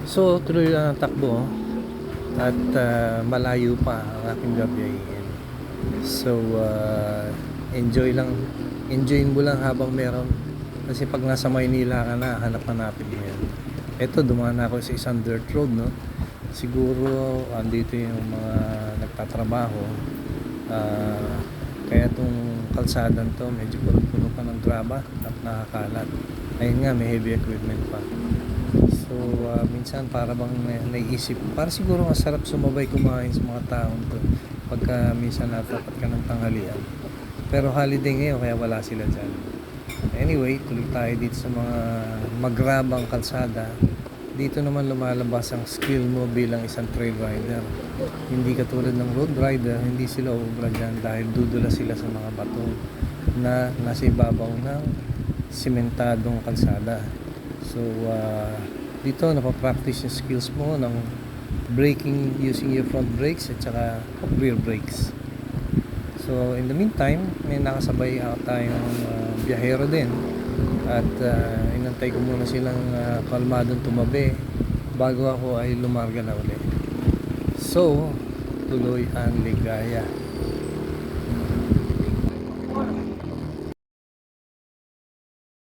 So tuloy lang ang takbo at malayo pa ang aking gabiyahin. So enjoy lang, enjoyin mo lang habang meron, kasi pag nasa Maynila ka na, hanap-hanapin mo yan. Eto, dumaan ako sa isang dirt road, no? Siguro andito yung mga nagtatrabaho, kaya itong kalsadan to medyo puno pa ng graba at nakakalat. Ayun nga, may heavy equipment pa. So minsan para bang naisip, para siguro masarap sumabay kumain sa mga taong to pagka minsan natapat ka ng tanghalian. Pero holiday ngayon kaya wala sila dyan. Anyway, tuloy tayo dito sa mga magrabang kalsada. Dito naman lumalabas ang skill mo bilang isang trail rider. Hindi katulad ng road rider, hindi sila uubra dyan dahil dudula sila sa mga bato na nasa ibabaw ng simentadong kalsada. So dito napapractice yung skills mo ng braking using your front brakes at saka rear brakes. So in the meantime, may nakasabay tayong biyahero din at inantay ko muna silang kalmadong tumabi bago ako ay lumarga na uli. So tuloy ang ligaya.